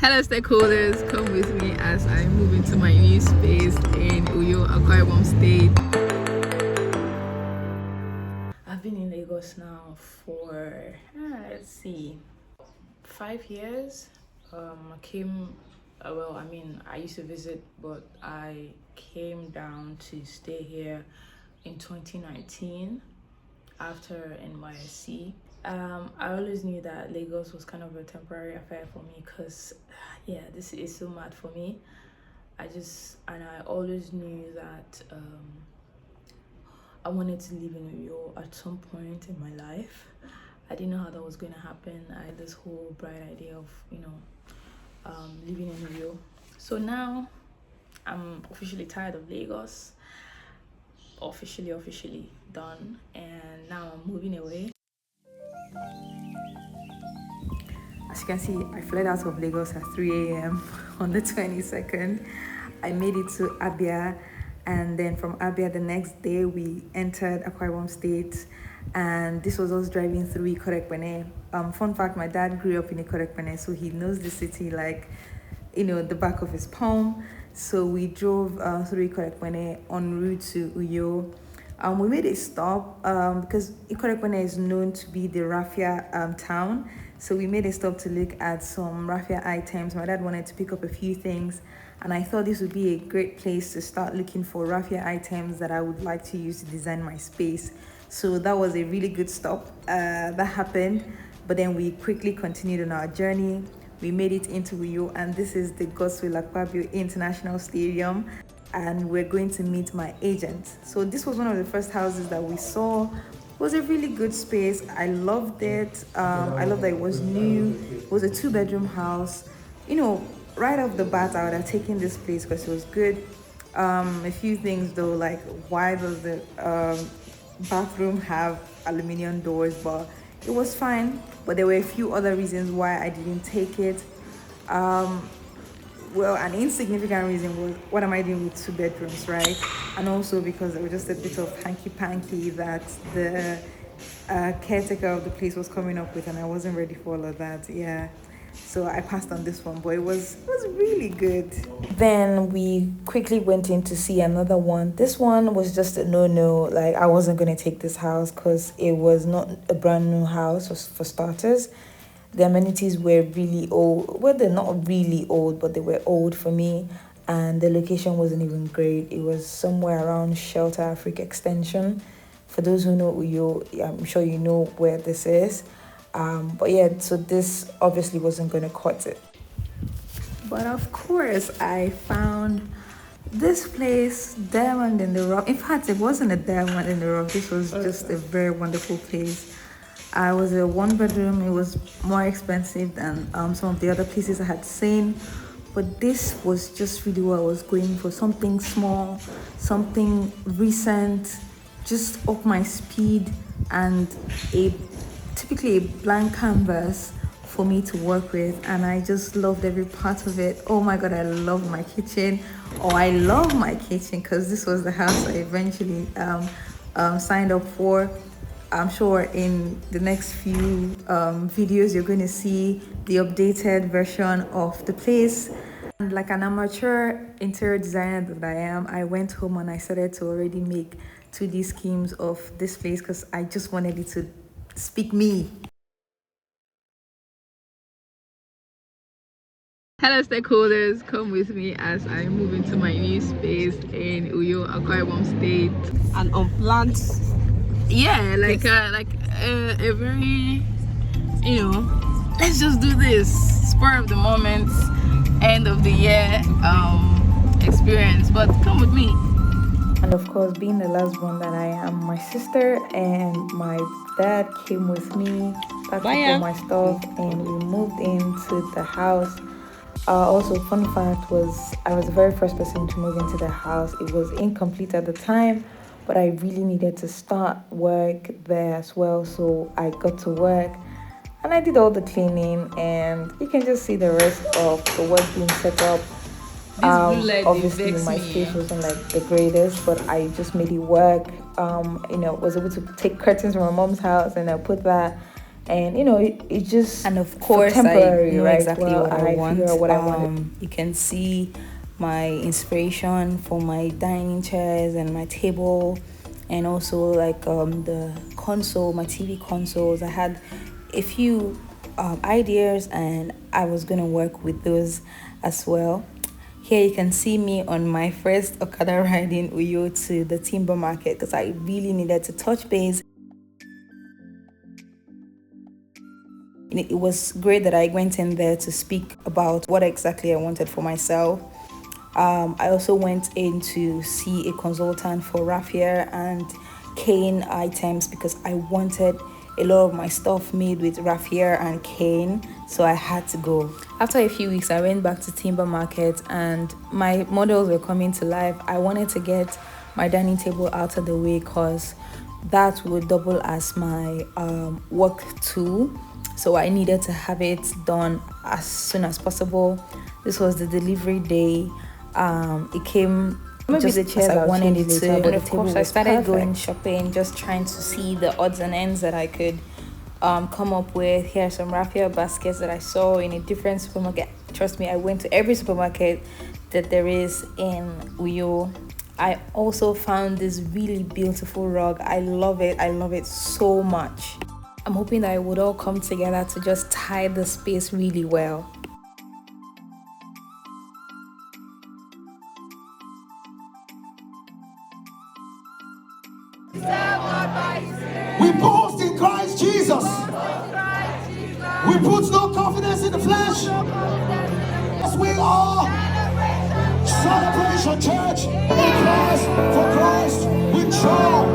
Hello stakeholders, come with me as I move into my new space in Akwa Ibom State. I've been in Lagos now for, let's see, 5 years. I came, I used to visit, but I came down to stay here in 2019 after NYSC. I always knew that Lagos was kind of a temporary affair for me because, this is so mad for me. I always knew that I wanted to live in Uyo at some point in my life. I didn't know how that was going to happen. I had this whole bright idea of, living in Uyo. So now I'm officially tired of Lagos. Officially done, and now I'm moving away. As you can see, I fled out of Lagos at 3 a.m. on the 22nd. I made it to Abia, and then from Abia the next day we entered Akwa Ibom State, and this was us driving through Ikorekpene. Fun fact, my dad grew up in Ikorekpene, so he knows the city like, the back of his palm. So we drove through Ikorekpene en route to Uyo. We made a stop because Ikorekpene is known to be the raffia town. So we made a stop to look at some raffia items. My dad wanted to pick up a few things, and I thought this would be a great place to start looking for raffia items that I would like to use to design my space. So that was a really good stop. That happened, but then we quickly continued on our journey. We made it into Uyo, and this is the Godswill Akpabio International Stadium, and we're going to meet my agent. So this was one of the first houses that we saw. It was a really good space. I loved it. I loved that it was new. It was a 2-bedroom house. Right off the bat, I would have taken this place because it was good. A few things though, like why does the bathroom have aluminum doors? But it was fine. But there were a few other reasons why I didn't take it. Well, an insignificant reason was, what am I doing with 2 bedrooms, right? And also because there was just a bit of hanky-panky that the caretaker of the place was coming up with, and I wasn't ready for all of that. Yeah, so I passed on this one, but it was really good. Then we quickly went in to see another one. This one was just a no-no. Like, I wasn't going to take this house because it was not a brand new house, for starters. The amenities were really old. Well, they're not really old, but they were old for me. And the location wasn't even great. It was somewhere around Shelter Africa Extension. For those who know Uyo, I'm sure you know where this is. But yeah, so this obviously wasn't going to cut it. But of course, I found this place, Diamond in the Rock. In fact, it wasn't a diamond in the rock. This was just a very wonderful place. I was a 1-bedroom. It was more expensive than some of the other places I had seen, but this was just really what I was going for. Something small, something recent, just up my speed, and typically a blank canvas for me to work with. And I just loved every part of it. Oh my god, I love my kitchen. I love my kitchen because this was the house I eventually signed up for. I'm sure in the next few videos you're going to see the updated version of the place. And like an amateur interior designer that I am, I went home and I started to already make 2D schemes of this place because I just wanted it to speak me. Hello stakeholders, come with me as I move into my new space in Akwa Ibom State. And unplanned. Yeah, like a very, let's just do this, spur of the moment, end of the year experience. But come with me. And of course, being the last one that I am, my sister and my dad came with me, packed up all my stuff, and we moved into the house. Also, fun fact was, I was the very first person to move into the house. It was incomplete at the time, but I really needed to start work there as well, so I got to work and I did all the cleaning, and you can just see the rest of the work being set up. Obviously my space wasn't like the greatest, but I just made it work. Was able to take curtains from my mom's house and I put that and it's just, and of course temporary, I know right? exactly what I want. Figure out what I want. You can see my inspiration for my dining chairs and my table, and also like the console, my TV consoles. I had a few ideas, and I was gonna work with those as well. Here you can see me on my first Okada ride in Uyo to the timber market, because I really needed to touch base. It was great that I went in there to speak about what exactly I wanted for myself. I also went in to see a consultant for raffia and cane items, because I wanted a lot of my stuff made with raffia and cane, so I had to go. After a few weeks, I went back to timber market and my models were coming to life. I wanted to get my dining table out of the way, because that would double as my work tool, so I needed to have it done as soon as possible. This was the delivery day. It came just the chairs I wanted it to, and of course I started going shopping, just trying to see the odds and ends that I could come up with. Here are some raffia baskets that I saw in a different supermarket. Trust me, I went to every supermarket that there is in Uyo. I also found this really beautiful rug. I love it so much. I'm hoping that it would all come together to just tie the space really well. We boast in Christ Jesus. We put no confidence in the flesh. Yes, we are Celebration Church. In Christ, for Christ, with joy.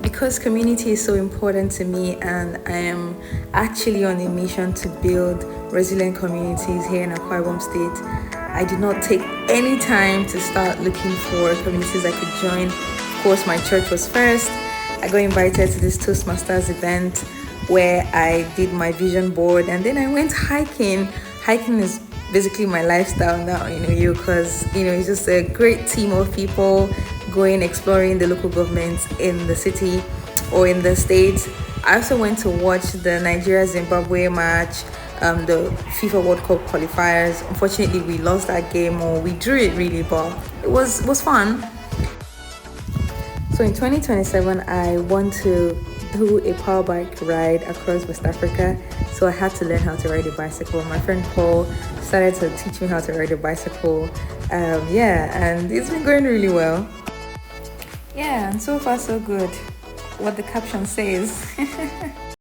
Because community is so important to me, and I am actually on a mission to build resilient communities here in Akwa Ibom State, I did not take any time to start looking for communities I could join. Of course, my church was first. I got invited to this Toastmasters event where I did my vision board, and then I went hiking. Hiking is basically my lifestyle now in Uyo, because it's just a great team of people going exploring the local governments in the city or in the states. I also went to watch the Nigeria-Zimbabwe match, the FIFA World Cup qualifiers. Unfortunately, we lost that game, or we drew it really, but it was fun. So in 2027, I want to do a power bike ride across West Africa. So I had to learn how to ride a bicycle. My friend Paul started to teach me how to ride a bicycle. And it's been going really well. Yeah, and so far so good. What the caption says.